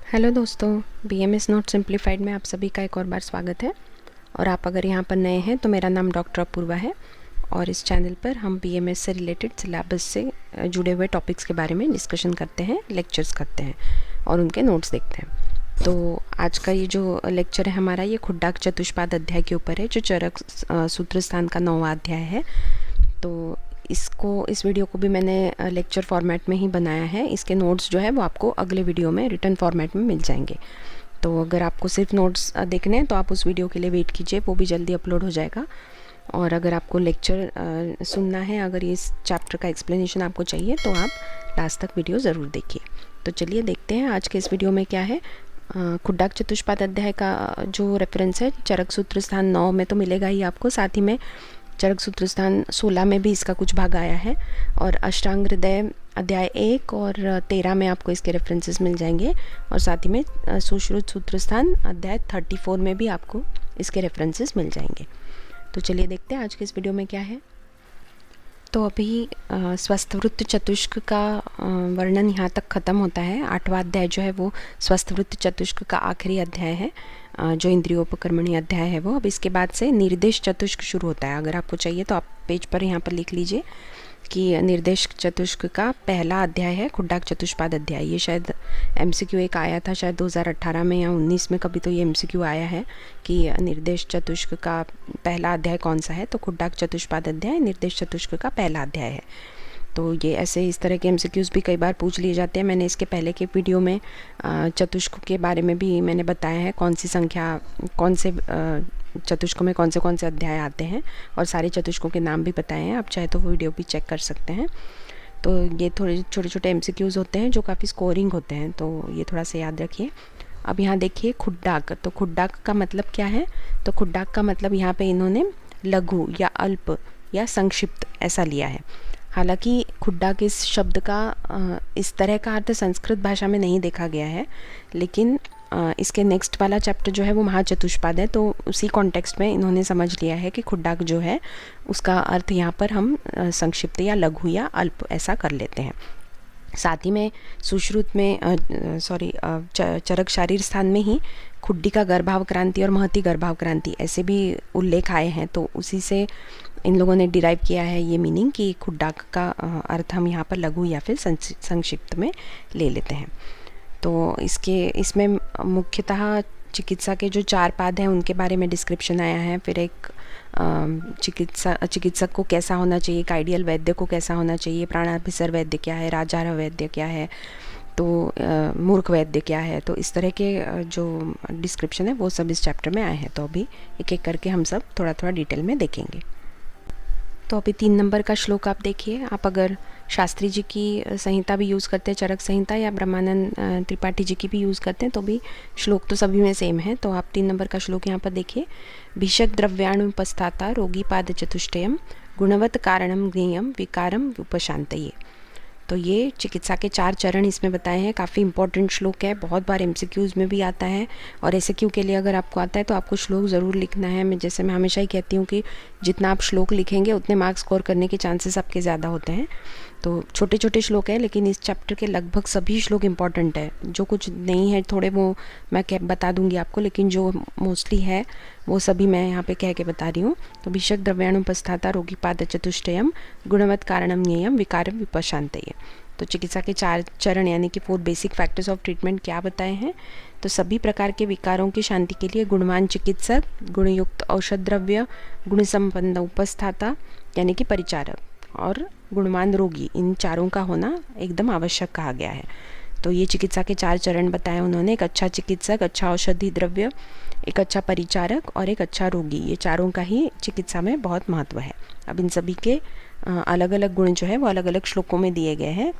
Hello दोस्तों, BMS note simplified में आप सभी का एक और बार स्वागत है। और आप अगर यहाँ पर नए हैं तो मेरा नाम डॉक्टर अपूर्वा है और इस चैनल पर हम बीएमएस से रिलेटेड सिलेबस से जुड़े हुए टॉपिक्स के बारे में डिस्कशन करते हैं, लेक्चर्स करते हैं और उनके नोट्स देखते हैं। तो आज का ये जो लेक्चर है हमारा, ये खुड्डाक चतुष्पाद अध्याय के ऊपर है, जो चरक सूत्र स्थान का 9वां अध्याय है। तो इस वीडियो को भी मैंने लेक्चर फॉर्मेट में ही बनाया है। इसके नोट्स जो है वो आपको अगले वीडियो में रिटर्न फॉर्मेट में मिल जाएंगे। तो अगर आपको सिर्फ नोट्स देखने हैं तो आप उस वीडियो के लिए वेट कीजिए, वो भी जल्दी अपलोड हो जाएगा। और अगर आपको लेक्चर सुनना है, अगर इस चैप्टर का एक्सप्लेनेशन आपको चाहिए तो आप लास्ट तक वीडियो ज़रूर देखिए। तो चलिए देखते हैं आज के इस वीडियो में क्या है। खुड्डाक चतुष्पाद अध्याय का जो रेफरेंस है चरक सूत्र स्थान 9 में तो मिलेगा ही आपको, साथ ही में चरक सूत्र स्थान 16 में भी इसका कुछ भाग आया है और अष्टांग हृदय अध्याय 1 और 13 में आपको इसके रेफरेंसेस मिल जाएंगे। और साथ ही में सुश्रुत सूत्र स्थान अध्याय 34 में भी आपको इसके रेफरेंसेस मिल जाएंगे। तो चलिए देखते हैं आज के इस वीडियो में क्या है। तो अभी स्वस्थवृत्त चतुष्क का वर्णन यहाँ तक ख़त्म होता है। 8वां अध्याय जो है वो स्वस्थवृत्त चतुष्क का आखिरी अध्याय है, जो इंद्रियोपकर्मणी अध्याय है वो। अब इसके बाद से निर्देश चतुष्क शुरू होता है। अगर आपको चाहिए तो आप पेज पर यहाँ पर लिख लीजिए कि निर्देश चतुष्क का पहला अध्याय है खुड्डाक चतुष्पाद अध्याय। ये शायद एमसीक्यू एक आया था, शायद 2018 में या 19 में कभी तो ये एमसीक्यू आया है कि निर्देश चतुष्क का पहला अध्याय कौन सा है। तो खुड्डाक चतुष्पाद अध्याय निर्देश चतुष्क का पहला अध्याय है। तो ये ऐसे इस तरह के एमसीक्यूज़ भी कई बार पूछ लिए जाते हैं। मैंने इसके पहले के वीडियो में चतुष्क के बारे में भी मैंने बताया है, कौन सी संख्या, कौन से चतुष्कों में कौन से अध्याय आते हैं और सारे चतुष्कों के नाम भी बताए हैं। आप चाहे तो वो वीडियो भी चेक कर सकते हैं। तो ये थोड़े छोटे छोटे एमसीक्यूज़ होते हैं जो काफ़ी स्कोरिंग होते हैं, तो ये थोड़ा सा याद रखिए। अब यहाँ देखिए खुड्डाक। तो खुड्डाक का मतलब क्या है? तो खुड्डाक का मतलब यहाँ पे इन्होंने लघु या अल्प या संक्षिप्त ऐसा लिया है। हालांकि खुड्डाक इस शब्द का इस तरह का अर्थ संस्कृत भाषा में नहीं देखा गया है, लेकिन इसके नेक्स्ट वाला चैप्टर जो है वो महाचतुष्पाद है, तो उसी कॉन्टेक्स्ट में इन्होंने समझ लिया है कि खुड्डाक जो है उसका अर्थ यहाँ पर हम संक्षिप्त या लघु या अल्प ऐसा कर लेते हैं। साथ ही में सुश्रुत में चरक शारीर स्थान में ही खुड्डी का गर्भावक्रांति और महती गर्भावक्रांति ऐसे भी उल्लेख आए हैं, तो उसी से इन लोगों ने डिराइव किया है ये मीनिंग कि खुड्डाक का अर्थ हम यहाँ पर लघु या फिर संक्षिप्त में ले लेते हैं। तो इसमें मुख्यतः चिकित्सा के जो 4 पाद हैं उनके बारे में डिस्क्रिप्शन आया है। फिर एक चिकित्सक को कैसा होना चाहिए, एक आइडियल वैद्य को कैसा होना चाहिए, प्राणाभिसर वैद्य क्या है, राजारह वैद्य क्या है, तो मूर्ख वैद्य क्या है। तो इस तरह के जो डिस्क्रिप्शन है वो सब इस चैप्टर में आए हैं। तो अभी एक एक करके हम सब थोड़ा थोड़ा डिटेल में देखेंगे। तो अभी 3 नंबर का श्लोक आप देखिए। आप अगर शास्त्री जी की संहिता भी यूज़ करते हैं, चरक संहिता, या ब्रह्मानंद त्रिपाठी जी की भी यूज़ करते हैं, तो भी श्लोक तो सभी में सेम है। तो आप 3 नंबर का श्लोक यहाँ पर देखिए। भिषक द्रव्याणुपस्थाता रोगी पाद चतुष्टयम गुणवत कारणम ज्ञेयम विकारम उपशांतये। तो ये चिकित्सा के 4 चरण इसमें बताए हैं। काफ़ी इंपॉर्टेंट श्लोक है, बहुत बार एमसीक्यूज़ में भी आता है और एसक्यू के लिए अगर आपको आता है तो आपको श्लोक ज़रूर लिखना है। मैं हमेशा ही कहती हूँ कि जितना आप श्लोक लिखेंगे उतने मार्क्स स्कोर करने के चांसेस आपके ज़्यादा होते हैं। तो छोटे छोटे श्लोक है, लेकिन इस चैप्टर के लगभग सभी श्लोक इंपॉर्टेंट है। जो कुछ नहीं है थोड़े वो मैं बता दूंगी आपको, लेकिन जो मोस्टली है वो सभी मैं यहाँ पे कह के बता रही हूँ। तो भिषक द्रव्याणुपस्थाता रोगी पाद चतुष्टयम गुणवत कारणम ज्ञेयम विकारम विपशांतये। तो चिकित्सा के 4 चरण यानी कि 4 बेसिक फैक्टर्स ऑफ ट्रीटमेंट क्या बताए हैं? तो सभी प्रकार के विकारों की शांति के लिए गुणवान चिकित्सक, गुणयुक्त औषध द्रव्य, गुण संपन्न उपस्थाता यानी कि परिचारक और गुणवान रोगी, इन चारों का होना एकदम आवश्यक कहा गया है। तो ये चिकित्सा के 4 चरण बताए उन्होंने। एक अच्छा चिकित्सक, अच्छा औषधि द्रव्य, एक अच्छा परिचारक और एक अच्छा रोगी, ये चारों का ही चिकित्सा में बहुत महत्व है। अब इन सभी के अलग अलग गुण जो है वो अलग अलग श्लोकों में दिए गए हैं।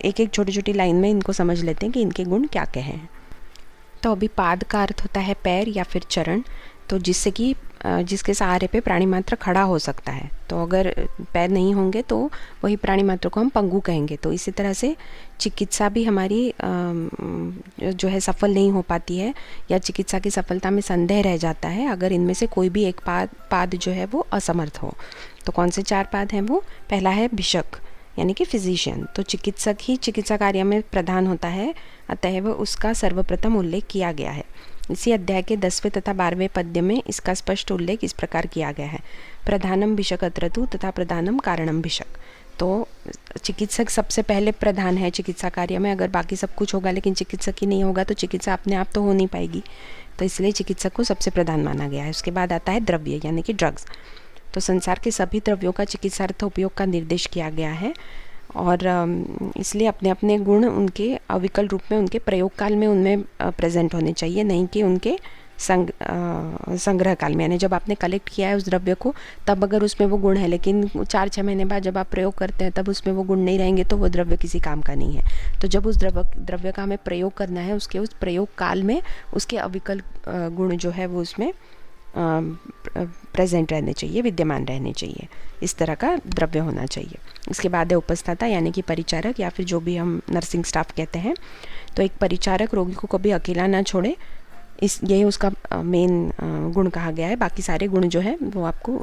एक एक छोटी छोटी लाइन में इनको समझ लेते हैं कि इनके गुण क्या क्या हैं। तो अभी पाद का अर्थ होता है पैर या फिर चरण, तो जिसके सहारे पे प्राणी मात्र खड़ा हो सकता है। तो अगर पैर नहीं होंगे तो वही प्राणी मात्र को हम पंगु कहेंगे। तो इसी तरह से चिकित्सा भी हमारी जो है सफल नहीं हो पाती है, या चिकित्सा की सफलता में संदेह रह जाता है अगर इनमें से कोई भी एक पाद जो है वो असमर्थ हो। तो कौन से 4 पाद हैं वो? पहला है भिषक, यानी कि फिजिशियन। तो चिकित्सक ही चिकित्सा कार्य में प्रधान होता है, अतएव उसका सर्वप्रथम उल्लेख किया गया है। इसी अध्याय के 10वें तथा 12वें पद्य में इसका स्पष्ट उल्लेख इस प्रकार किया गया है, प्रधानम भिषक अत्रतु तथा प्रधानम कारणम भिषक। तो चिकित्सक सबसे पहले प्रधान है चिकित्सा कार्य में। अगर बाकी सब कुछ होगा लेकिन चिकित्सक ही नहीं होगा तो चिकित्सा अपने आप तो हो नहीं पाएगी, तो इसलिए चिकित्सक को सबसे प्रधान माना गया है। उसके बाद आता है द्रव्य यानी कि ड्रग्स। तो संसार के सभी द्रव्यों का चिकित्सार्थ उपयोग का निर्देश किया गया है, और इसलिए अपने अपने गुण उनके अविकल रूप में उनके प्रयोग काल में उनमें प्रेजेंट होने चाहिए, नहीं कि उनके संग्रह काल में। यानी जब आपने कलेक्ट किया है उस द्रव्य को तब अगर उसमें वो गुण है, लेकिन 4-6 महीने बाद जब आप प्रयोग करते हैं तब उसमें वो गुण नहीं रहेंगे तो वो द्रव्य किसी काम का नहीं है। तो जब उस द्रव्य का हमें प्रयोग करना है उसके उस प्रयोग काल में उसके अविकल गुण जो है वो उसमें प्रेजेंट रहने चाहिए, विद्यमान रहने चाहिए। इस तरह का द्रव्य होना चाहिए। इसके बाद है उपस्थाता यानी कि परिचारक, या फिर जो भी हम नर्सिंग स्टाफ कहते हैं। तो एक परिचारक रोगी को कभी अकेला ना छोड़े, यही उसका मेन गुण कहा गया है। बाकी सारे गुण जो है वो आपको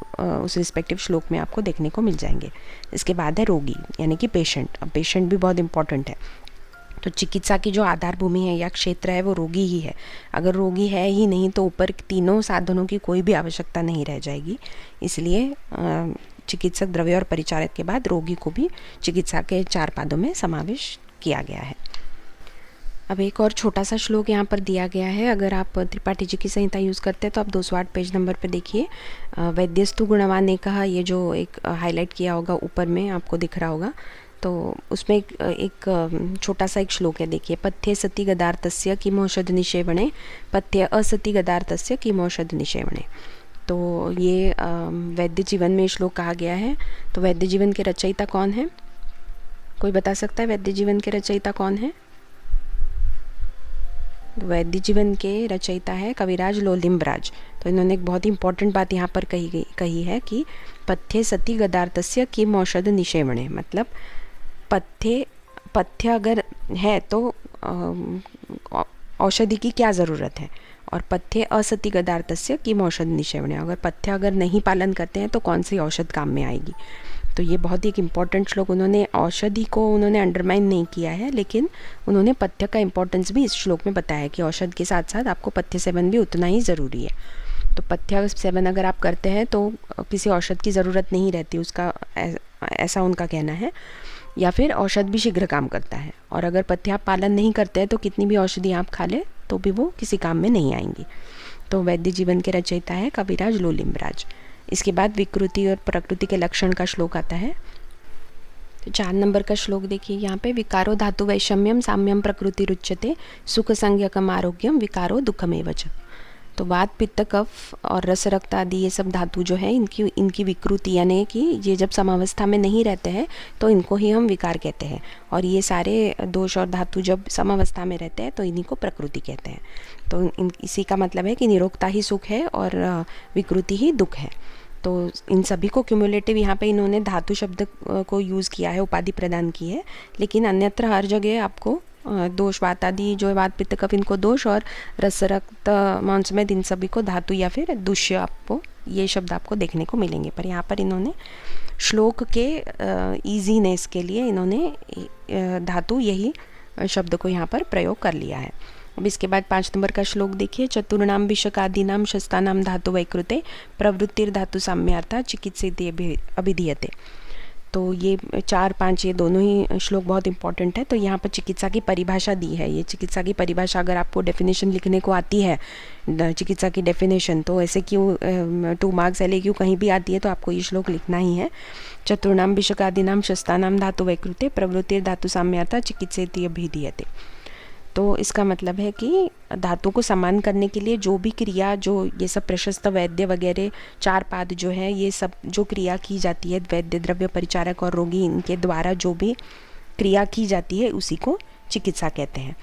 उस रिस्पेक्टिव श्लोक में आपको देखने को मिल जाएंगे। इसके बाद है रोगी यानी कि पेशेंट। अब पेशेंट भी बहुत इंपॉर्टेंट है। तो चिकित्सा की जो आधार भूमि है या क्षेत्र है वो रोगी ही है। अगर रोगी है ही नहीं तो ऊपर तीनों साधनों की कोई भी आवश्यकता नहीं रह जाएगी। इसलिए चिकित्सक, द्रव्य और परिचारक के बाद रोगी को भी चिकित्सा के 4 पादों में समावेश किया गया है। अब एक और छोटा सा श्लोक यहाँ पर दिया गया है। अगर आप त्रिपाठी जी की संहिता यूज़ करते हैं तो आप 208 पेज नंबर पर देखिए। वैद्यस्तु गुणवान ने कहा, ये जो एक हाईलाइट किया होगा ऊपर में आपको दिख रहा होगा, तो उसमें एक छोटा सा एक श्लोक है, देखिए। पथ्ये सति गदार्थस्य किमौषध निषेवणे, पथ्ये असति गदार्थस्य किमौषध निषेवणे। तो ये वैद्य जीवन में श्लोक कहा गया है। तो वैद्य जीवन के रचयिता कौन है? कोई बता सकता है वैद्य जीवन के रचयिता कौन है? वैद्य जीवन के रचयिता है कविराज लोलिम्बराज। तो इन्होंने एक बहुत ही इंपॉर्टेंट बात यहाँ पर कही है कि पथ्ये सति गदार्थस्य किम औषध निषेवणे। मतलब पथ्य अगर है तो औषधि की क्या ज़रूरत है, और पथ्ये असति गदार्थस्य किम औषध निषेवणे। अगर पथ्य अगर नहीं पालन करते हैं तो कौन सी औषध काम में आएगी। तो ये बहुत ही एक इम्पॉर्टेंट श्लोक। उन्होंने औषधि को उन्होंने अंडरमाइन नहीं किया है, लेकिन उन्होंने पथ्य का इम्पोर्टेंस भी इस श्लोक में बताया है कि औषध के साथ साथ आपको पथ्य सेवन भी उतना ही ज़रूरी है। तो पथ्य सेवन अगर आप करते हैं तो किसी औषध की ज़रूरत नहीं रहती, उसका ऐसा उनका कहना है। या फिर औषध भी शीघ्र काम करता है, और अगर पथ्य आप पालन नहीं करते हैं तो कितनी भी औषधि आप खा लें तो भी वो किसी काम में नहीं आएंगी। तो वैद्य जीवन के रचयिता है कविराज लोलिम्बराज। इसके बाद विकृति और प्रकृति के लक्षण का श्लोक आता है। तो 4 नंबर का श्लोक देखिए यहाँ पे। विकारो धातु वैषम्यम साम्यम प्रकृति रुच्यते, सुख संज्ञकम आरोग्यम विकारो दुखमेव च। तो वात, पित्त, कफ और रस, रक्त आदि ये सब धातु जो है इनकी विकृति, यानी कि ये जब समावस्था में नहीं रहते हैं तो इनको ही हम विकार कहते हैं, और ये सारे दोष और धातु जब समावस्था में रहते हैं तो इन्हीं को प्रकृति कहते हैं। तो इसी का मतलब है कि निरोगता ही सुख है और विकृति ही दुख है। तो इन सभी को क्यूमुलेटिव यहाँ पे इन्होंने धातु शब्द को यूज़ किया है, उपाधि प्रदान की है, लेकिन अन्यत्र हर जगह आपको दोष, वात आदि जो है वात, पित्त, कफ, इनको दोष, और रस, रक्त, मांस में इन सभी को धातु या फिर दुष्य, आपको ये शब्द आपको देखने को मिलेंगे। पर यहाँ पर इन्होंने श्लोक के ईजीनेस के लिए इन्होंने धातु यही शब्द को यहाँ पर प्रयोग कर लिया है। अब इसके बाद 5 नंबर का श्लोक देखिए। चतुर्णाम विषकादीनाम शस्तानाम धातु वैकृते प्रवृत्तिर धातु साम्यार्था चिकित्सिते अभिधीयते। तो ये 4-5 ये दोनों ही श्लोक बहुत इंपॉर्टेंट है। तो यहाँ पर चिकित्सा की परिभाषा दी है। ये चिकित्सा की परिभाषा अगर आपको डेफिनेशन लिखने को आती है, चिकित्सा की डेफिनेशन, तो ऐसे क्यों 2 मार्क्स LAQ कहीं भी आती है तो आपको ये श्लोक लिखना ही है। चतुर्णाम विषकादीनाम शस्तानाम धातु वैकृते प्रवृत्तिर धातु साम्यार्था चिकित्सेति अभिधीयते। तो इसका मतलब है कि धातु को समान करने के लिए जो भी क्रिया, जो ये सब प्रशस्त, वैद्य वगैरह 4 पाद जो है, ये सब जो क्रिया की जाती है वैद्य, द्रव्य, परिचारक और रोगी, इनके द्वारा जो भी क्रिया की जाती है उसी को चिकित्सा कहते हैं।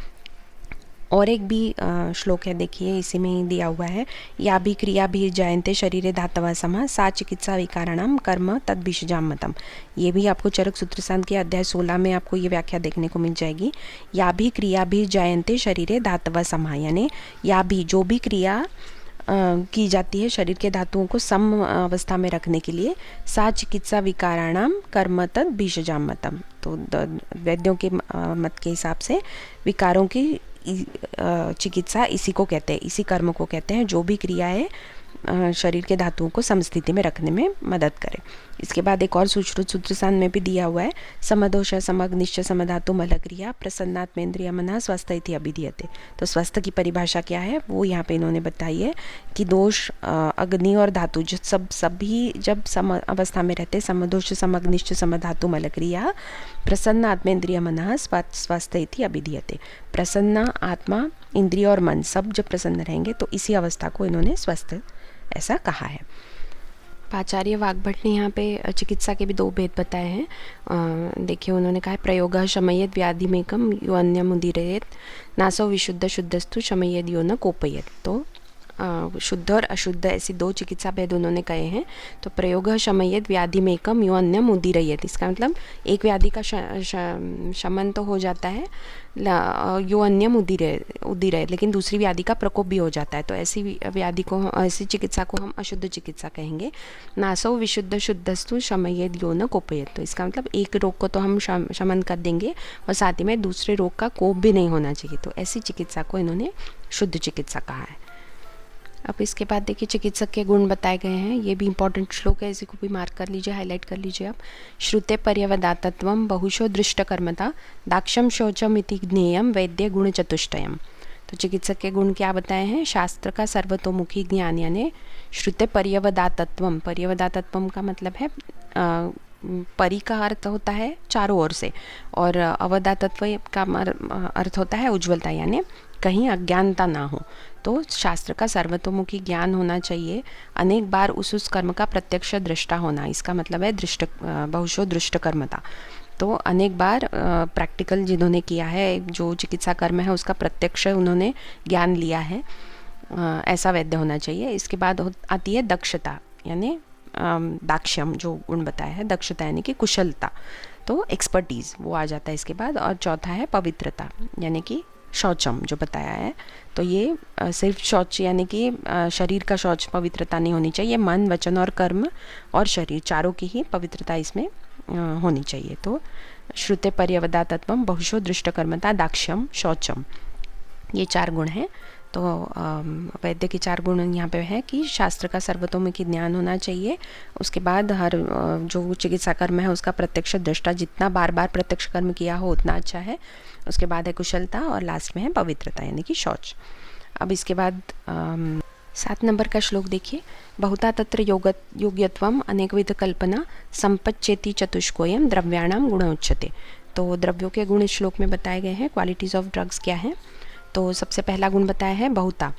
और एक भी श्लोक है देखिए, इसी में ही दिया हुआ है। या भी क्रिया भी जायन्ते शरीरे धातवा समा सा चिकित्सा विकाराणाम कर्म तद बीजजाम मतम। ये भी आपको चरक सूत्रसार के अध्याय 16 में आपको ये व्याख्या देखने को मिल जाएगी। या भी क्रिया भी जायन्ते शरीरे धातवा समा, यानी या भी जो भी क्रिया की जाती है शरीर के धातुओं को सम अवस्था में रखने के लिए। सा चिकित्सा विकाराणाम कर्म तद बीजजाम मतम। तो वैद्यों के मत के हिसाब से विकारों की चिकित्सा इसी को कहते हैं, इसी कर्म को कहते हैं जो भी क्रिया है शरीर के धातुओं को समस्थिति में रखने में मदद करे। इसके बाद एक और सुश्रुत सूत्रसान में भी दिया हुआ है, समदोष समग्निश्च समधातु मल क्रिया प्रसन्नात्मेन्द्रिय मना स्वस्थ इति अभिधीयते। तो स्वस्थ की परिभाषा क्या है वो यहाँ पे इन्होंने बताई है कि दोष अग्नि और धातु जो सभी जब सम अवस्था में रहते, समदोष समग्निश्च समधातु मल क्रिया प्रसन्न आत्मेन्द्रिय मना स्वस्थ इति अभिधीयते। प्रसन्न आत्मा, इंद्रिय और मन सब जब प्रसन्न रहेंगे तो इसी अवस्था को इन्होंने स्वस्थ ऐसा कहा है। आचार्य वाग्भट ने यहाँ पे चिकित्सा के भी दो भेद बताए हैं। देखिए उन्होंने कहा है प्रयोग शमयेद व्याधिमेकम यो अन्यम उदीरयेत नासो विशुद्ध शुद्धस्तु शमयेद यो न कोपयेत। तो शुद्ध और अशुद्ध ऐसी दो चिकित्सा भेद उन्होंने कहे हैं। तो प्रयोग शमयेद व्याधिमेकम यो अन्यम उदीरयेत, इसका मतलब एक व्याधि का शमन तो हो जाता है, यो अन्यम उदीरयेत, लेकिन दूसरी व्याधि का प्रकोप भी हो जाता है। तो ऐसी व्याधि को, ऐसी चिकित्सा को हम अशुद्ध चिकित्सा कहेंगे। नासो विशुद्ध शुद्धस्तु शमयेद यो न कोपयेत। तो इसका मतलब एक रोग को तो हम शमन कर देंगे और साथ ही में दूसरे रोग का कोप भी नहीं होना चाहिए। तो ऐसी चिकित्सा को इन्होंने शुद्ध चिकित्सा कहा है। अब इसके बाद देखिए चिकित्सक के गुण बताए गए हैं। ये भी इंपॉर्टेंट श्लोक है, इसी को भी मार्क कर लीजिए, हाईलाइट कर लीजिए आप। श्रुते पर्यवदातत्वम बहुशो दृष्टकर्मता दाक्षम शौचम इति ज्ञेयम वैद्य गुण चतुष्टयम। तो चिकित्सक के गुण क्या बताए हैं? शास्त्र का सर्वतोमुखी ज्ञान, यानी श्रुते पर्यवदातत्वम। पर्यवदातत्वम का मतलब है परि का अर्थ होता है चारों ओर से, और अवदातत्व का अर्थ होता है उज्ज्वलता, यानी कहीं अज्ञानता ना हो। तो शास्त्र का सर्वतोमुखी ज्ञान होना चाहिए, अनेक बार उस कर्म का प्रत्यक्ष दृष्टा होना, इसका मतलब है बहुशो दृष्टकर्मता। तो अनेक बार प्रैक्टिकल जिन्होंने किया है, जो चिकित्सा कर्म है उसका प्रत्यक्ष उन्होंने ज्ञान लिया है, ऐसा वैद्य होना चाहिए। इसके बाद आती है दक्षता, यानी दाक्ष्यम, जो गुण बताया है, दक्षता यानी कि कुशलता, तो एक्सपर्टीज़ वो आ जाता है इसके बाद। और चौथा है पवित्रता, यानी कि शौचम जो बताया है। तो ये सिर्फ शौच यानी कि शरीर का शौच पवित्रता नहीं होनी चाहिए, मन वचन और कर्म और शरीर चारों की ही पवित्रता इसमें होनी चाहिए। तो श्रुते पर्यवदातत्वम बहुशो दृष्टकर्मता दाक्ष्यम शौचम, ये चार गुण हैं। तो वैद्य के चार गुण यहाँ पे है कि शास्त्र का सर्वतोमुखी ज्ञान होना चाहिए, उसके बाद हर जो चिकित्सा कर्म है उसका प्रत्यक्ष दृष्टा, जितना बार बार प्रत्यक्ष कर्म किया हो उतना अच्छा है, उसके बाद है कुशलता और लास्ट में है पवित्रता यानी कि शौच। अब इसके बाद 7 नंबर का श्लोक देखिए, बहुता तत्र योग्यत्वम अनेकविध कल्पना संपच्चेति चतुष्कोयम द्रव्याणाम गुण उच्यते। तो द्रव्यों के गुण इस श्लोक में बताए गए हैं। क्वालिटीज़ ऑफ ड्रग्स क्या है? तो सबसे पहला गुण बताया है बहुता,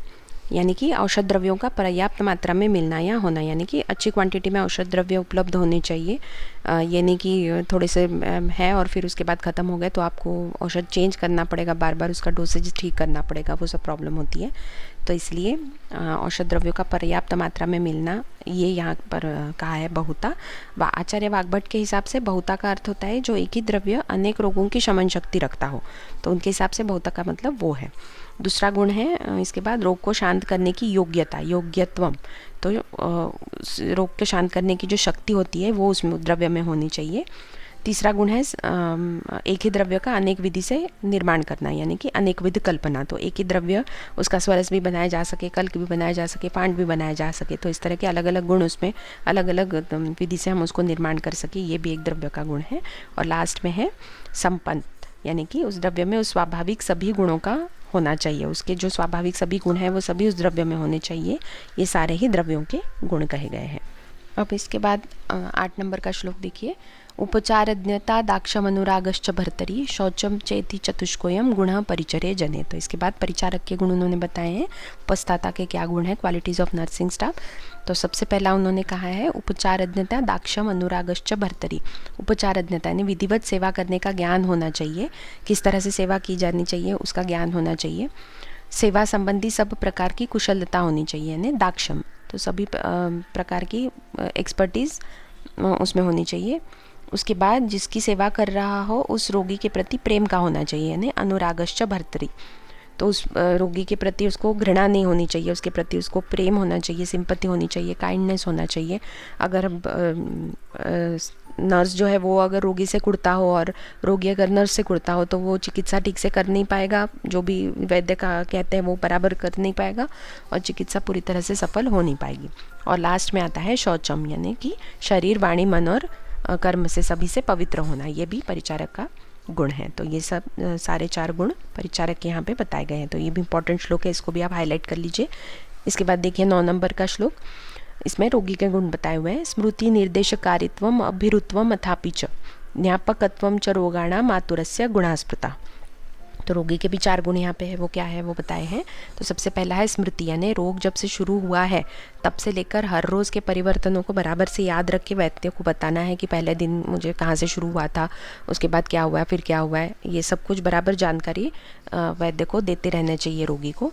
यानी कि औषध द्रव्यों का पर्याप्त मात्रा में मिलना या होना, यानी कि अच्छी क्वांटिटी में औषध द्रव्य उपलब्ध होने चाहिए। ये नहीं कि थोड़े से है और फिर उसके बाद ख़त्म हो गए तो आपको औषध चेंज करना पड़ेगा, बार बार उसका डोसेज ठीक करना पड़ेगा, वो सब प्रॉब्लम होती है। तो इसलिए औषध द्रव्यों का पर्याप्त मात्रा में मिलना, ये यहाँ पर कहा है बहुता। आचार्य वाग्भट के हिसाब से बहुता का अर्थ होता है जो एक ही द्रव्य अनेक रोगों की शमन शक्ति रखता हो, तो उनके हिसाब से बहुता का मतलब वो है। दूसरा गुण है इसके बाद रोग को शांत करने की योग्यता, योग्यत्वम। तो रोग को शांत करने की जो शक्ति होती है वो उसमें द्रव्य में होनी चाहिए। तीसरा गुण है एक ही द्रव्य का अनेक विधि से निर्माण करना, यानी कि अनेक विध कल्पना। तो एक ही द्रव्य उसका स्वरस भी बनाया जा सके, कल्क भी बनाया जा सके, पांड भी बनाया जा सके, तो इस तरह के अलग अलग गुण उसमें अलग अलग विधि से हम उसको निर्माण कर सके, ये भी एक द्रव्य का गुण है। और लास्ट में है संपन्न, यानी कि उस द्रव्य में उस स्वाभाविक सभी गुणों का होना चाहिए, उसके जो स्वाभाविक सभी गुण हैं वो सभी उस द्रव्य में होने चाहिए। ये सारे ही द्रव्यों के गुण कहे गए हैं। अब इसके बाद 8 नंबर का श्लोक देखिए, उपचारज्ञता दाक्षम अनुरागश्च भर्तरी शौचम चेति चतुष्कोयम गुण परिचर्य जने। तो इसके बाद परिचारक के गुण उन्होंने बताए हैं। उपस्थाता के क्या गुण हैं? Qualities of nursing staff. तो सबसे पहला उन्होंने कहा है उपचारज्ञता दाक्षम अनुरागश्च भर्तरी। उपचारज्ञता यानी विधिवत सेवा करने का ज्ञान होना चाहिए, किस तरह से सेवा की जानी चाहिए उसका ज्ञान होना चाहिए। सेवा संबंधी सब प्रकार की कुशलता होनी चाहिए, यानी दाक्षम, तो सभी प्रकार की एक्सपर्टीज़ उसमें होनी चाहिए। उसके बाद जिसकी सेवा कर रहा हो उस रोगी के प्रति प्रेम का होना चाहिए, यानी अनुरागश्च भर्तरी। तो उस रोगी के प्रति उसको घृणा नहीं होनी चाहिए, उसके प्रति उसको प्रेम होना चाहिए, सिंपैथी होनी चाहिए, काइंडनेस होना चाहिए। अगर नर्स जो है वो अगर रोगी से कुड़ता हो और रोगी अगर नर्स से कुड़ता हो तो वो चिकित्सा ठीक से कर नहीं पाएगा, जो भी वैद्य का कहते हैं वो बराबर कर नहीं पाएगा और चिकित्सा पूरी तरह से सफल हो नहीं पाएगी। और लास्ट में आता है शौचम, यानी कि शरीर, वाणी, मन और कर्म से सभी से पवित्र होना, ये भी परिचारक का गुण है। तो ये सब सारे 4 गुण परिचारक के यहाँ पे बताए गए हैं। तो ये भी इंपॉर्टेंट श्लोक है, इसको भी आप हाईलाइट कर लीजिए। इसके बाद देखिए 9 नंबर का श्लोक, इसमें रोगी के गुण बताए हुए हैं। स्मृति निर्देशकारित्वम अभिरुत्वम अथापि च ज्ञापकत्वम च रोगाणाम आतुरस्य गुणास्पृता। तो रोगी के भी 4 गुण यहाँ पे है, वो क्या है वो बताए हैं। तो सबसे पहला है स्मृति, यानी रोग जब से शुरू हुआ है तब से लेकर हर रोज़ के परिवर्तनों को बराबर से याद रख के वैद्य को बताना है कि पहले दिन मुझे कहाँ से शुरू हुआ था, उसके बाद क्या हुआ है, फिर क्या हुआ है, ये सब कुछ बराबर जानकारी वैद्य को देते रहना चाहिए रोगी को।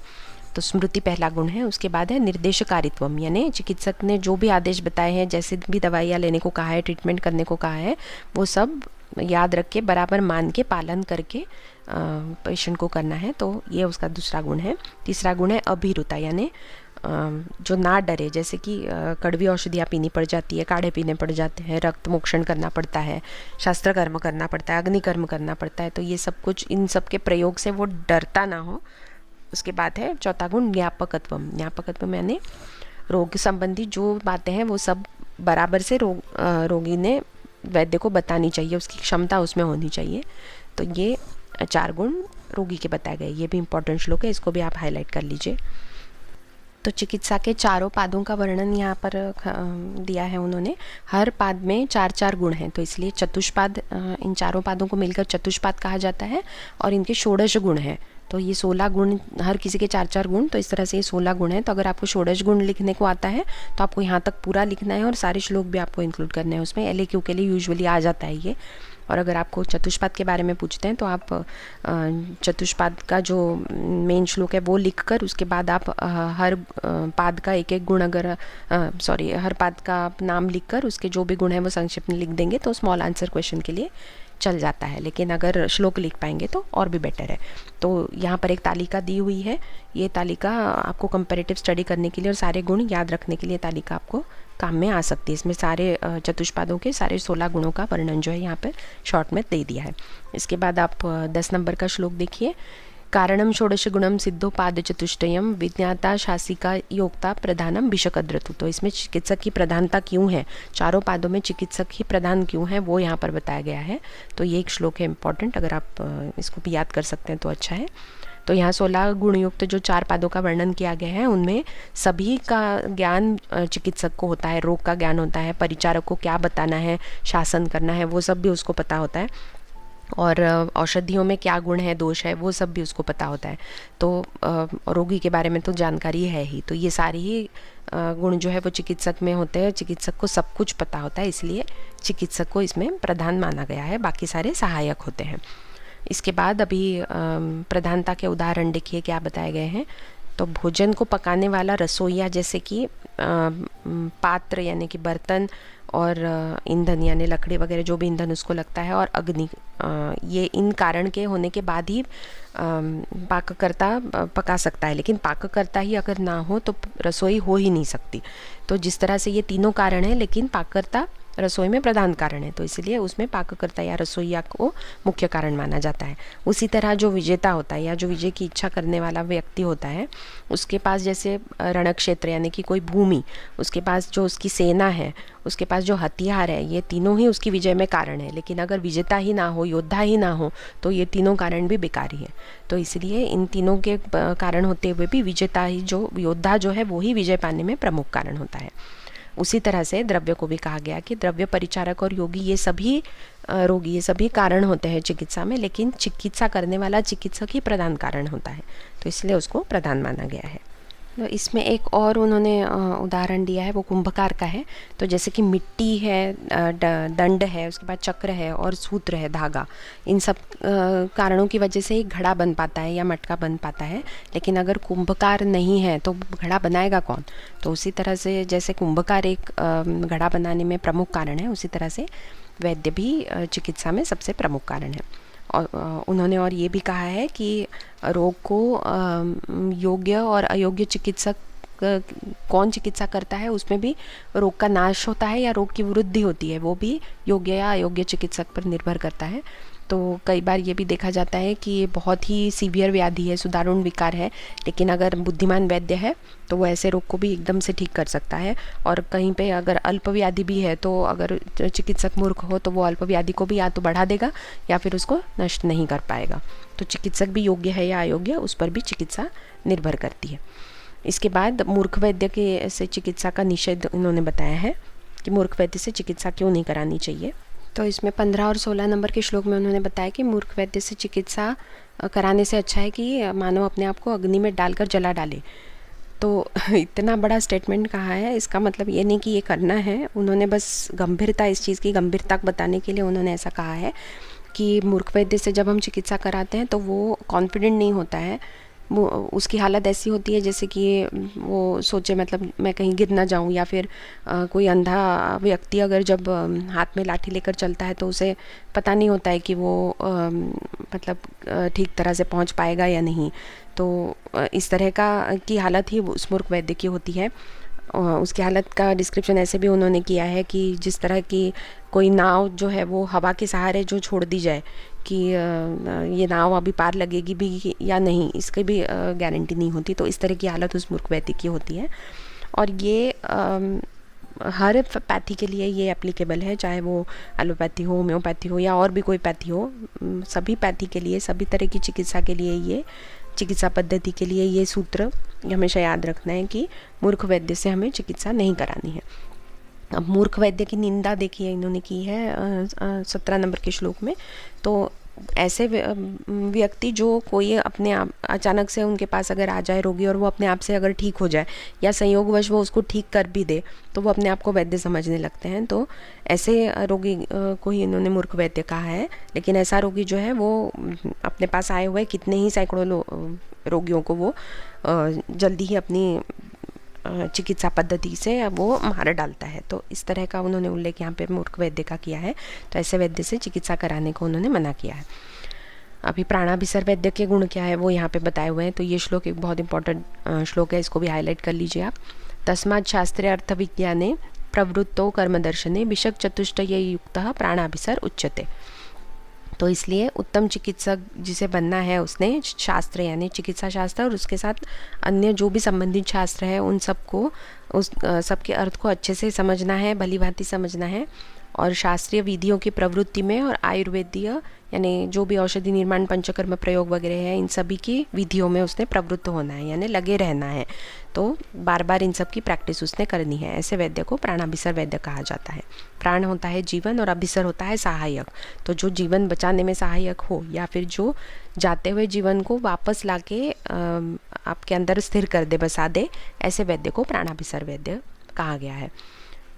तो स्मृति पहला गुण है। उसके बाद है निर्देशकारित्वम, यानी चिकित्सक ने जो भी आदेश बताए हैं, जैसे भी दवाइयाँ लेने को कहा है, ट्रीटमेंट करने को कहा है, वो सब याद रख के बराबर मान के पालन करके पेशेंट को करना है। तो ये उसका दूसरा गुण है। तीसरा गुण है अभिरुता, यानी जो ना डरे, जैसे कि कड़वी औषधियाँ पीनी पड़ जाती है, काढ़े पीने पड़ जाते हैं, रक्त मोक्षण करना पड़ता है, शास्त्र कर्म करना पड़ता है, अग्निकर्म करना पड़ता है, तो ये सब कुछ, इन सब के प्रयोग से वो डरता ना हो। उसके बाद है चौथा गुण ज्ञापकत्वम। ज्ञापकत्वम यानी रोग संबंधी जो बातें हैं वो सब बराबर से रोगी ने वैद्य को बतानी चाहिए, उसकी क्षमता उसमें होनी चाहिए। तो ये 4 गुण रोगी के बताए गए। ये भी इंपॉर्टेंट श्लोक है, इसको भी आप हाईलाइट कर लीजिए। तो चिकित्सा के 4 पादों का वर्णन यहाँ पर दिया है उन्होंने। हर पाद में 4-4 गुण हैं, तो इसलिए चतुष्पाद, इन 4 पादों को मिलकर चतुष्पाद कहा जाता है और इनके 16 गुण हैं। तो ये 16 गुण, हर किसी के 4-4 गुण, तो इस तरह से ये 16 गुण है। तो अगर आपको 16 गुण लिखने को आता है तो आपको यहाँ तक पूरा लिखना है और सारे श्लोक भी आपको इंक्लूड करने हैं उसमें। LAQ के लिए यूजुअली आ जाता है ये। और अगर आपको चतुष्पाद के बारे में पूछते हैं तो आप चतुष्पाद का जो मेन श्लोक है वो लिखकर उसके बाद आप हर पाद का एक गुण, अगर हर पाद का नाम लिखकर उसके जो भी गुण है वो संक्षिप्त में लिख देंगे तो स्मॉल आंसर क्वेश्चन के लिए चल जाता है। लेकिन अगर श्लोक लिख पाएंगे तो और भी बेटर है। तो यहाँ पर एक तालिका दी हुई है, ये तालिका आपको कंपैरेटिव स्टडी करने के लिए और सारे गुण याद रखने के लिए तालिका आपको काम में आ सकती है। इसमें सारे चतुष्पादों के सारे 16 गुणों का वर्णन जो है यहाँ पर शॉर्ट में दे दिया है। इसके बाद आप 10 नंबर का श्लोक देखिए। कारणम षोडश गुणम सिद्धो पाद चतुष्टयम विज्ञाता शासिका योक्ता प्रधानम भिषकद्रतु। तो इसमें चिकित्सक की प्रधानता क्यों है, 4 पादों में चिकित्सक ही प्रधान क्यों है, वो यहाँ पर बताया गया है। तो ये एक श्लोक है इंपॉर्टेंट, अगर आप इसको भी याद कर सकते हैं तो अच्छा है। तो यहाँ 16 गुणयुक्त जो 4 पादों का वर्णन किया गया है उनमें सभी का ज्ञान चिकित्सक को होता है, रोग का ज्ञान होता है, परिचारक को क्या बताना है, शासन करना है, वो सब भी उसको पता होता है। और औषधियों में क्या गुण है, दोष है, वो सब भी उसको पता होता है। तो रोगी के बारे में तो जानकारी है ही। तो ये सारी ही गुण जो है वो चिकित्सक में होते हैं, चिकित्सक को सब कुछ पता होता है, इसलिए चिकित्सक को इसमें प्रधान माना गया है, बाकी सारे सहायक होते हैं। इसके बाद अभी प्रधानता के उदाहरण देखिए क्या बताए गए हैं। तो भोजन को पकाने वाला रसोइया, जैसे कि पात्र यानी कि बर्तन, और ईंधन यानी लकड़ी वगैरह जो भी ईंधन उसको लगता है, और अग्नि, ये इन कारण के होने के बाद ही पाककर्ता पका सकता है। लेकिन पाककर्ता ही अगर ना हो तो रसोई हो ही नहीं सकती। तो जिस तरह से ये तीनों कारण हैं, लेकिन पाककर्ता रसोई में प्रधान कारण है, तो इसलिए उसमें पाककर्ता या रसोइया को मुख्य कारण माना जाता है। उसी तरह जो विजेता होता है या जो विजय की इच्छा करने वाला व्यक्ति होता है, उसके पास जैसे रणक्षेत्र यानी कि कोई भूमि, उसके पास जो उसकी सेना है, उसके पास जो हथियार है, ये तीनों ही उसकी विजय में कारण है। लेकिन अगर विजेता ही ना हो, योद्धा ही ना हो, तो ये तीनों कारण भी बेकार ही है। तो इसलिए इन तीनों के कारण होते हुए भी विजेता ही, जो योद्धा जो है वो ही विजय पाने में प्रमुख कारण होता है। उसी तरह से द्रव्य को भी कहा गया कि द्रव्य, परिचारक और योगी, ये सभी रोगी, ये सभी कारण होते हैं चिकित्सा में, लेकिन चिकित्सा करने वाला चिकित्सक ही प्रधान कारण होता है, तो इसलिए उसको प्रधान माना गया है। तो इसमें एक और उन्होंने उदाहरण दिया है, वो कुंभकार का है। तो जैसे कि मिट्टी है, दंड है, उसके बाद चक्र है और सूत्र है, धागा, इन सब कारणों की वजह से ही घड़ा बन पाता है या मटका बन पाता है। लेकिन अगर कुंभकार नहीं है तो घड़ा बनाएगा कौन? तो उसी तरह से जैसे कुंभकार एक घड़ा बनाने में प्रमुख कारण है, उसी तरह से वैद्य भी चिकित्सा में सबसे प्रमुख कारण है। और उन्होंने और ये भी कहा है कि रोग को योग्य और अयोग्य चिकित्सक कौन चिकित्सा करता है उसमें भी रोग का नाश होता है या रोग की वृद्धि होती है, वो भी योग्य या अयोग्य चिकित्सक पर निर्भर करता है। तो कई बार ये भी देखा जाता है कि ये बहुत ही सीवियर व्याधि है, सुदारुण विकार है, लेकिन अगर बुद्धिमान वैद्य है तो वो ऐसे रोग को भी एकदम से ठीक कर सकता है। और कहीं पे अगर अल्प व्याधि भी है तो अगर चिकित्सक मूर्ख हो तो वो अल्प व्याधि को भी या तो बढ़ा देगा या फिर उसको नष्ट नहीं कर पाएगा। तो चिकित्सक भी योग्य है या अयोग्य, उस पर भी चिकित्सा निर्भर करती है। इसके बाद मूर्ख वैद्य के से चिकित्सा का निषेध इन्होंने बताया है कि मूर्ख वैद्य से चिकित्सा क्यों नहीं करानी चाहिए। तो इसमें 15 और 16 नंबर के श्लोक में उन्होंने बताया कि मूर्ख वैद्य से चिकित्सा कराने से अच्छा है कि मानव अपने आप को अग्नि में डालकर जला डाले। तो इतना बड़ा स्टेटमेंट कहा है, इसका मतलब ये नहीं कि ये करना है, उन्होंने बस गंभीरता, इस चीज़ की गंभीरता बताने के लिए उन्होंने ऐसा कहा है कि मूर्ख वैद्य से जब हम चिकित्सा कराते हैं तो वो कॉन्फिडेंट नहीं होता है, वो उसकी हालत ऐसी होती है जैसे कि वो सोचे मतलब मैं कहीं गिर ना जाऊं, या फिर कोई अंधा व्यक्ति अगर जब हाथ में लाठी लेकर चलता है तो उसे पता नहीं होता है कि वो मतलब ठीक तरह से पहुंच पाएगा या नहीं। तो इस तरह की हालत ही उस मूर्ख वैद्य की होती है। उसकी हालत का डिस्क्रिप्शन ऐसे भी उन्होंने किया है कि जिस तरह की कोई नाव जो है वो हवा के सहारे जो छोड़ दी जाए कि ये नाव अभी पार लगेगी भी या नहीं, इसकी भी गारंटी नहीं होती। तो इस तरह की हालत उस मूर्ख व्यक्ति की होती है। और ये हर पैथी के लिए ये एप्लीकेबल है, चाहे वो एलोपैथी हो, होम्योपैथी हो या और भी कोई पैथी हो, सभी पैथी के लिए, सभी तरह की चिकित्सा के लिए, ये चिकित्सा पद्धति के लिए ये सूत्र हमेशा याद रखना है कि मूर्ख वैद्य से हमें चिकित्सा नहीं करानी है। अब मूर्ख वैद्य की निंदा देखिए इन्होंने की है 17 नंबर के श्लोक में। तो ऐसे व्यक्ति जो कोई अपने आप अचानक से उनके पास अगर आ जाए रोगी और वो अपने आप से अगर ठीक हो जाए या संयोगवश वो उसको ठीक कर भी दे तो वो अपने आप को वैद्य समझने लगते हैं। तो ऐसे रोगी को ही इन्होंने मूर्ख वैद्य कहा है। लेकिन ऐसा रोगी जो है वो अपने पास आए हुए कितने ही सैकड़ों रोगियों को वो जल्दी ही अपनी चिकित्सा पद्धति से वो मार डालता है। तो इस तरह का उन्होंने उल्लेख यहाँ पे मूर्ख वैद्य का किया है। तो ऐसे वैद्य से चिकित्सा कराने को उन्होंने मना किया है। अभी प्राणाभिसर वैद्य के गुण क्या है वो यहाँ पे बताए हुए हैं। तो ये श्लोक एक बहुत इंपॉर्टेंट श्लोक है, इसको भी हाईलाइट कर लीजिए आप। तस्मात् शास्त्रे अर्थ विज्ञाने प्रवृत्तो कर्मदर्शने विशक चतुष्टय युक्तः प्राणाभिसर उच्यते। तो इसलिए उत्तम चिकित्सक जिसे बनना है उसने शास्त्र यानी चिकित्सा शास्त्र और उसके साथ अन्य जो भी संबंधित शास्त्र है उन सबको उस सबके अर्थ को अच्छे से समझना है, भली भांति समझना है। और शास्त्रीय विधियों की प्रवृत्ति में और आयुर्वेदीय यानी जो भी औषधि निर्माण पंचकर्म प्रयोग वगैरह है इन सभी की विधियों में उसने प्रवृत्त होना है यानी लगे रहना है। तो बार बार इन सब की प्रैक्टिस उसने करनी है। ऐसे वैद्य को प्राणाभिसर वैद्य कहा जाता है। प्राण होता है जीवन और अभिसर होता है सहायक। तो जो जीवन बचाने में सहायक हो या फिर जो जाते हुए जीवन को वापस लाके आपके अंदर स्थिर कर दे, बसा दे, ऐसे वैद्य को प्राणाभिसर वैद्य कहा गया है।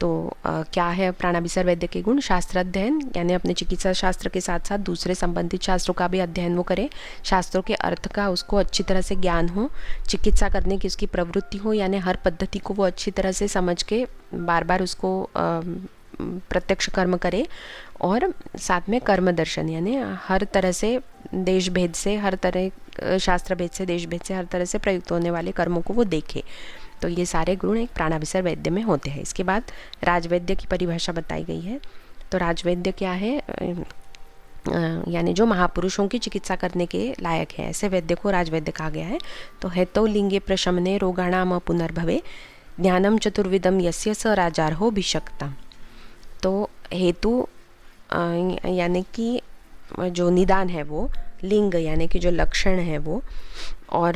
तो क्या है प्राणाभिसर वैद्य के गुण? शास्त्राध्ययन यानी अपने चिकित्सा शास्त्र के साथ साथ दूसरे संबंधित शास्त्रों का भी अध्ययन वो करे, शास्त्रों के अर्थ का उसको अच्छी तरह से ज्ञान हो, चिकित्सा करने की उसकी प्रवृत्ति हो यानी हर पद्धति को वो अच्छी तरह से समझ के बार बार उसको प्रत्यक्ष कर्म करे, और साथ में कर्म दर्शन यानी हर तरह से देश भेद से, हर तरह शास्त्र भेद से, देश भेद से, हर तरह से प्रयुक्त होने वाले कर्मों को वो देखे। तो ये सारे गुण एक प्राणाभिसर वैद्य में होते हैं। इसके बाद राजवैद्य की परिभाषा बताई गई है। तो राजवैद्य क्या है? यानी जो महापुरुषों की चिकित्सा करने के लायक है, ऐसे वैद्य को राजवैद्य कहा गया है। तो हेतौ लिंगे प्रशमने रोगाणाम पुनर्भवे ज्ञानम चतुर्विधम यस्य स राजार्हो भिषक्तम। तो हेतु यानी कि जो निदान है वो, लिंग यानी कि जो लक्षण है वो, और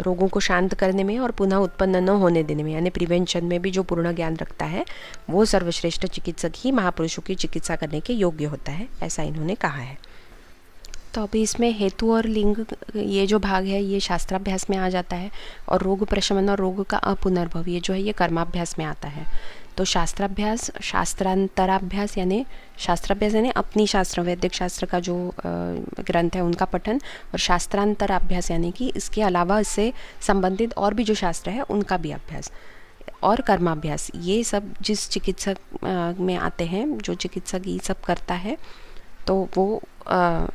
रोगों को शांत करने में और पुनः उत्पन्न न होने देने में यानी प्रिवेंशन में भी जो पूर्ण ज्ञान रखता है वो सर्वश्रेष्ठ चिकित्सक ही महापुरुषों की चिकित्सा करने के योग्य होता है, ऐसा इन्होंने कहा है। तो अभी इसमें हेतु और लिंग ये जो भाग है ये शास्त्राभ्यास में आ जाता है, और रोग प्रशमन और रोग का अपुनर्भव ये जो है ये कर्माभ्यास में आता है। तो शास्त्राभ्यास, शास्त्रांतराभ्यास यानी शास्त्राभ्यास यानी अपनी शास्त्र वैदिक शास्त्र का जो ग्रंथ है उनका पठन, और शास्त्रांतराभ्यास यानी कि इसके अलावा इससे संबंधित और भी जो शास्त्र है उनका भी अभ्यास, और कर्माभ्यास। ये सब जिस चिकित्सक में आते हैं, जो चिकित्सक ये सब करता है तो वो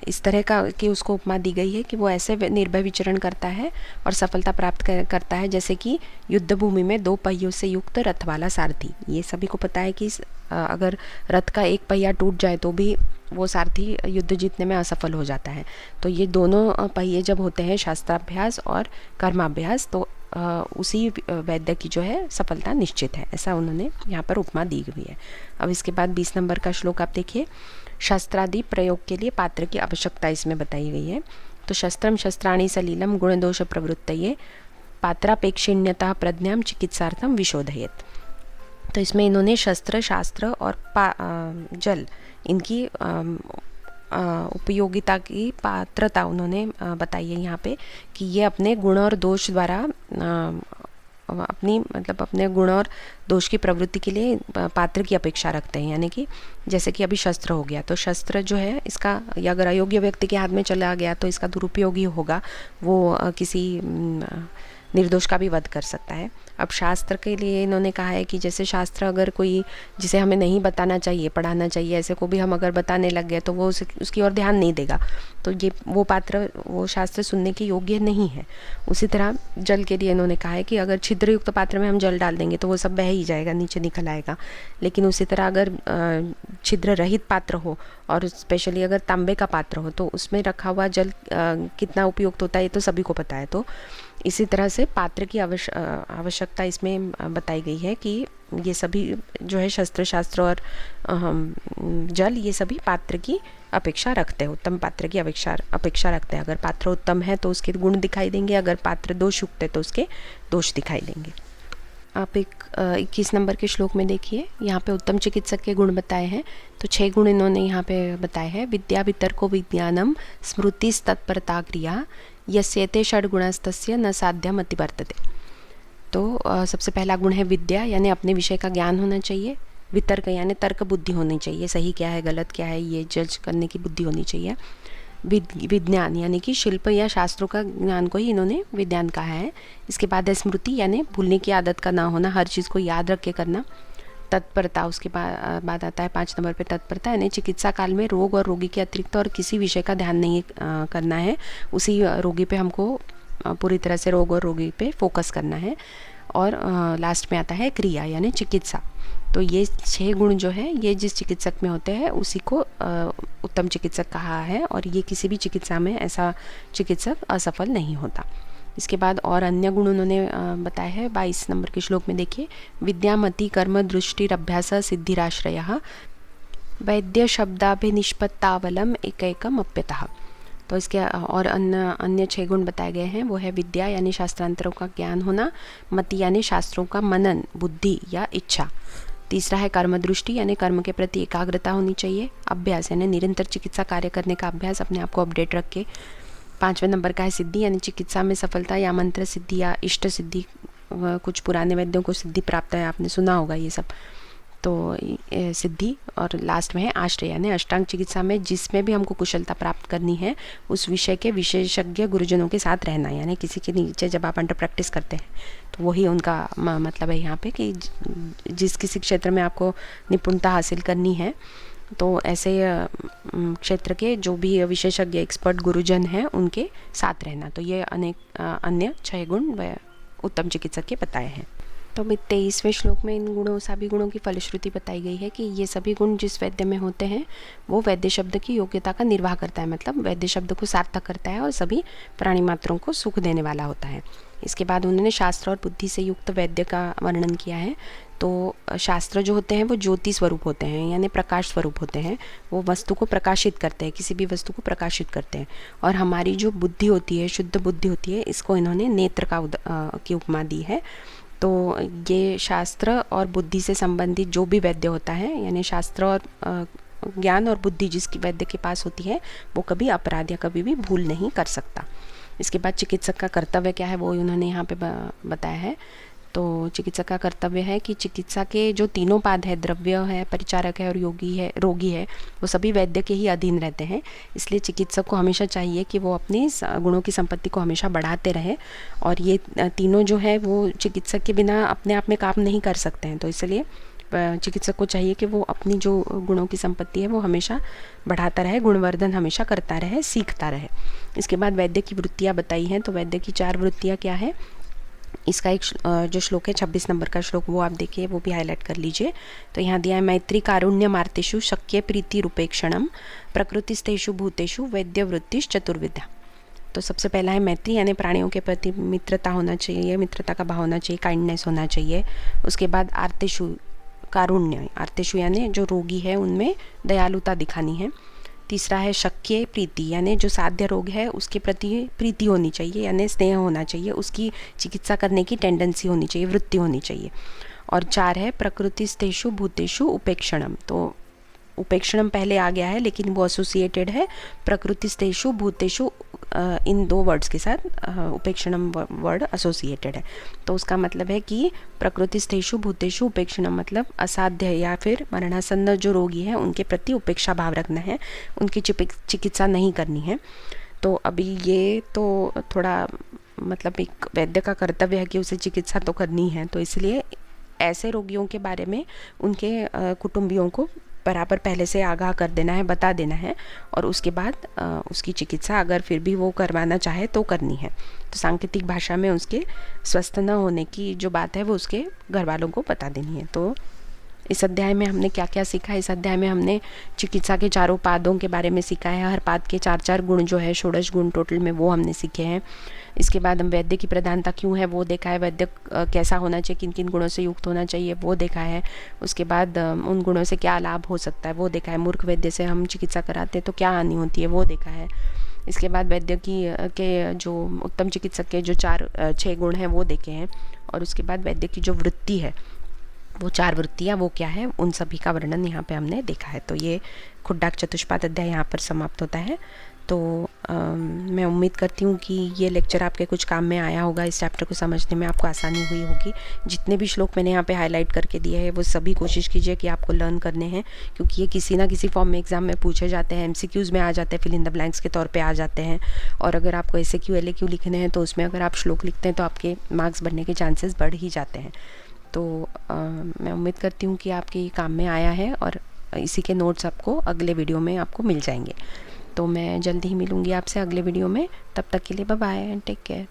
इस तरह का कि उसको उपमा दी गई है कि वो ऐसे निर्भय विचरण करता है और सफलता प्राप्त करता है जैसे कि युद्ध भूमि में 2 पहियों से युक्त रथ वाला सारथी। ये सभी को पता है कि अगर रथ का एक पहिया टूट जाए तो भी वो सारथी युद्ध जीतने में असफल हो जाता है। तो ये दोनों पहिए जब होते हैं शास्त्राभ्यास और कर्माभ्यास, तो उसी वैद्य की जो है सफलता निश्चित है, ऐसा उन्होंने यहाँ पर उपमा दी हुई है। अब इसके बाद 20 नंबर का श्लोक आप देखिए। शस्त्रादि प्रयोग के लिए पात्र की आवश्यकता इसमें बताई गई है। तो शस्त्रम शस्त्राणि सलीलम गुणदोष प्रवृत्तये पात्रापेक्षिण्यतः प्रज्ञाम चिकित्सार्थम विशोधयेत। तो इसमें इन्होंने शस्त्र, शास्त्र और जल, इनकी उपयोगिता की पात्रता उन्होंने बताई है यहाँ पे कि ये अपने गुण और दोष द्वारा अपने गुण और दोष की प्रवृत्ति के लिए पात्र की अपेक्षा रखते हैं। यानी कि जैसे कि अभी शस्त्र हो गया, तो शस्त्र जो है इसका अगर अयोग्य व्यक्ति के हाथ में चला गया तो इसका दुरुपयोग ही होगा, वो किसी निर्दोष का भी वध कर सकता है। अब शास्त्र के लिए इन्होंने कहा है कि जैसे शास्त्र अगर कोई जिसे हमें नहीं बताना चाहिए, पढ़ाना चाहिए, ऐसे को भी हम अगर बताने लग गए तो वो उसकी ओर ध्यान नहीं देगा, तो ये वो शास्त्र सुनने के योग्य नहीं है। उसी तरह जल के लिए इन्होंने कहा है कि अगर छिद्रयुक्त पात्र में हम जल डाल देंगे तो वो सब बह ही जाएगा, नीचे निकल आएगा। लेकिन उसी तरह अगर छिद्र रहित पात्र हो और स्पेशली अगर तांबे का पात्र हो तो उसमें रखा हुआ जल कितना उपयुक्त होता है ये तो सभी को पता है। तो इसी तरह से पात्र की आवश्यकता इसमें बताई गई है कि ये सभी जो है शस्त्र, शास्त्र और जल, ये सभी पात्र की अपेक्षा रखते हैं, उत्तम पात्र की अपेक्षा रखते हैं। अगर पात्र उत्तम है तो उसके गुण दिखाई देंगे, अगर पात्र दोषयुक्त है तो उसके दोष दिखाई देंगे। आप 21 नंबर के श्लोक में देखिए, यहाँ पे उत्तम चिकित्सक के गुण बताए हैं। तो 6 गुण इन्होंने यहाँ पे बताए हैं। विद्या वितर्को विज्ञानम स्मृति तत्परता क्रिया यस्येते षड्गुणस्तस्य न साध्यम अतिवर्तते। तो सबसे पहला गुण है विद्या, यानी अपने विषय का ज्ञान होना चाहिए। वितर्क यानी तर्क बुद्धि होनी चाहिए, सही क्या है गलत क्या है ये जज करने की बुद्धि होनी चाहिए। विज्ञान यानी कि शिल्प या शास्त्रों का ज्ञान को ही इन्होंने विज्ञान कहा है। इसके बाद है स्मृति, यानी भूलने की आदत का ना होना, हर चीज़ को याद रख के करना। तत्परता, उसके बाद आता है 5 नंबर पे तत्परता, यानी चिकित्सा काल में रोग और रोगी के अतिरिक्त और किसी विषय का ध्यान नहीं करना है, उसी रोगी पे हमको पूरी तरह से रोग और रोगी पे फोकस करना है। और लास्ट में आता है क्रिया यानी चिकित्सा। तो ये 6 गुण जो है ये जिस चिकित्सक में होते हैं उसी को उत्तम चिकित्सक कहा है, और ये किसी भी चिकित्सा में ऐसा चिकित्सक असफल नहीं होता। इसके बाद और अन्य गुण उन्होंने बताया है 22 नंबर के श्लोक में देखिए। विद्यामति कर्म दृष्टिरभ्यास सिद्धिराश्रयः वैद्य शब्दाभिनिष्पत्तावलम एकैकम अप्यतः। तो इसके और अन्य 6 गुण बताए गए हैं। वो है विद्या यानी शास्त्रांतरों का ज्ञान होना, मति यानी शास्त्रों का मनन, बुद्धि या इच्छा। तीसरा है कर्म दृष्टि यानी कर्म के प्रति एकाग्रता होनी चाहिए। अभ्यास यानी निरंतर चिकित्सा कार्य करने का अभ्यास, अपने आप को अपडेट रख के। 5वें नंबर का है सिद्धि यानी चिकित्सा में सफलता या मंत्र सिद्धि या इष्ट सिद्धि। कुछ पुराने वैद्यों को सिद्धि प्राप्त है, आपने सुना होगा ये सब, तो सिद्धि। और लास्ट में है आश्रय यानी अष्टांग चिकित्सा में जिसमें भी हमको कुशलता प्राप्त करनी है उस विषय के विशेषज्ञ गुरुजनों के साथ रहना, यानी किसी के नीचे जब आप अंडर प्रैक्टिस करते हैं तो वही उनका मतलब है यहाँ पे कि जिस किसी क्षेत्र में आपको निपुणता हासिल करनी है तो ऐसे क्षेत्र के जो भी विशेषज्ञ एक्सपर्ट गुरुजन हैं उनके साथ रहना। तो ये अन्य 6 गुण उत्तम चिकित्सक के बताए हैं। तो 23वें श्लोक में इन सभी गुणों की फलश्रुति बताई गई है कि ये सभी गुण जिस वैद्य में होते हैं वो वैद्य शब्द की योग्यता का निर्वाह करता है, मतलब वैद्य शब्द को सार्थक करता है और सभी प्राणी मात्रों को सुख देने वाला होता है। इसके बाद उन्होंने शास्त्र और बुद्धि से युक्त वैद्य का वर्णन किया है। तो शास्त्र जो होते हैं वो ज्योति स्वरूप होते हैं यानी प्रकाश स्वरूप होते हैं, वो वस्तु को प्रकाशित करते हैं, किसी भी वस्तु को प्रकाशित करते हैं। और हमारी जो बुद्धि होती है, शुद्ध बुद्धि होती है, इसको इन्होंने नेत्र की उपमा दी है। तो ये शास्त्र और बुद्धि से संबंधित जो भी वैद्य होता है, यानी शास्त्र और ज्ञान और बुद्धि जिसकी वैद्य के पास होती है वो कभी अपराध या कभी भी भूल नहीं कर सकता। इसके बाद चिकित्सक का कर्तव्य क्या है वो उन्होंने यहाँ पे बताया है। तो चिकित्सक का कर्तव्य है कि चिकित्सा के जो तीनों पाद है, द्रव्य है, परिचारक है और रोगी है, वो सभी वैद्य के ही अधीन रहते हैं। इसलिए चिकित्सक को हमेशा चाहिए कि वो अपनी गुणों की संपत्ति को हमेशा बढ़ाते रहे, और ये तीनों जो है वो चिकित्सक के बिना अपने आप में काम नहीं कर सकते हैं। तो इसलिए चिकित्सक को चाहिए कि वो अपनी जो गुणों की संपत्ति है वो हमेशा बढ़ाता रहे, गुणवर्धन हमेशा करता रहे, सीखता रहे। इसके बाद वैद्य की वृत्तियाँ बताई हैं। तो वैद्य की 4 वृत्तियाँ क्या है, इसका एक जो श्लोक है 26 नंबर का श्लोक, वो आप देखिए, वो भी हाईलाइट कर लीजिए। तो यहाँ दिया है, मैत्री कारुण्य मार्तेषु शक्य प्रीति रूपेक्षणम प्रकृतिस्तेषु भूतेषु वैद्य वृत्तिश चतुर्विद्या। तो सबसे पहला है मैत्री, यानी प्राणियों के प्रति मित्रता होना चाहिए, मित्रता का भाव होना चाहिए, काइंडनेस होना चाहिए। उसके बाद आर्तेषु कारुण्य, आर्तेषु यानी जो रोगी है उनमें दयालुता दिखानी है। तीसरा है शक्य प्रीति, यानी जो साध्य रोग है उसके प्रति प्रीति होनी चाहिए, यानी स्नेह होना चाहिए, उसकी चिकित्सा करने की टेंडेंसी होनी चाहिए, वृत्ति होनी चाहिए। और 4 है प्रकृतिस्तेषु भूतेषु उपेक्षणम। तो उपेक्षणम पहले आ गया है लेकिन वो एसोसिएटेड है प्रकृतिस्तेषु भूतेषु, इन 2 वर्ड्स के साथ उपेक्षणम वर्ड एसोसिएटेड है। तो उसका मतलब है कि प्रकृतिस्तेषु भूतेषु उपेक्षणम मतलब असाध्य या फिर मरणासन्न जो रोगी है उनके प्रति उपेक्षा भाव रखना है, उनकी चिकित्सा नहीं करनी है। तो अभी ये तो थोड़ा मतलब एक वैद्य का कर्तव्य है कि उसे चिकित्सा तो करनी है, तो इसलिए ऐसे रोगियों के बारे में उनके कुटुंबियों को बराबर पहले से आगाह कर देना है, बता देना है, और उसके बाद उसकी चिकित्सा अगर फिर भी वो करवाना चाहे तो करनी है। तो सांकेतिक भाषा में उसके स्वस्थ न होने की जो बात है वो उसके घर वालों को बता देनी है। तो इस अध्याय में हमने क्या क्या सीखा, इस अध्याय में हमने चिकित्सा के 4 पादों के बारे में सीखा है। हर पाद के 4-4 गुण जो है, 16 गुण टोटल में, वो हमने सीखे हैं। इसके बाद हम वैद्य की प्रधानता क्यों है वो देखा है, वैद्य कैसा होना चाहिए, किन किन गुणों से युक्त होना चाहिए वो देखा है। उसके बाद उन गुणों से क्या लाभ हो सकता है वो देखा है। मूर्ख वैद्य से हम चिकित्सा कराते हैं तो क्या हानि होती है वो देखा है। इसके बाद वैद्य के जो उत्तम चिकित्सक के जो 6 गुण हैं वो देखे हैं। और उसके बाद वैद्य की जो वृत्ति है, वो 4 वृत्तियाँ वो क्या है, उन सभी का वर्णन यहाँ पे हमने देखा है। तो ये खुड्डाक चतुष्पाद अध्याय यहाँ पर समाप्त होता है। तो मैं उम्मीद करती हूँ कि ये लेक्चर आपके कुछ काम में आया होगा, इस चैप्टर को समझने में आपको आसानी हुई होगी। जितने भी श्लोक मैंने यहाँ पे हाईलाइट करके दिए हैं वो सभी कोशिश कीजिए कि आपको लर्न करने हैं, क्योंकि ये किसी ना किसी फॉर्म में एग्जाम में पूछे जाते हैं, MCQs में आ जाते हैं, फिल इन द ब्लैंक्स के तौर पर आ जाते हैं। और अगर आपको SAQ LAQ लिखने हैं तो उसमें अगर आप श्लोक लिखते हैं तो आपके मार्क्स बढ़ने के चांसेस बढ़ ही जाते हैं। तो मैं उम्मीद करती हूँ कि आपके ये काम में आया है, और इसी के नोट्स आपको अगले वीडियो में आपको मिल जाएंगे। तो मैं जल्दी ही मिलूँगी आपसे अगले वीडियो में। तब तक के लिए bye bye and take care.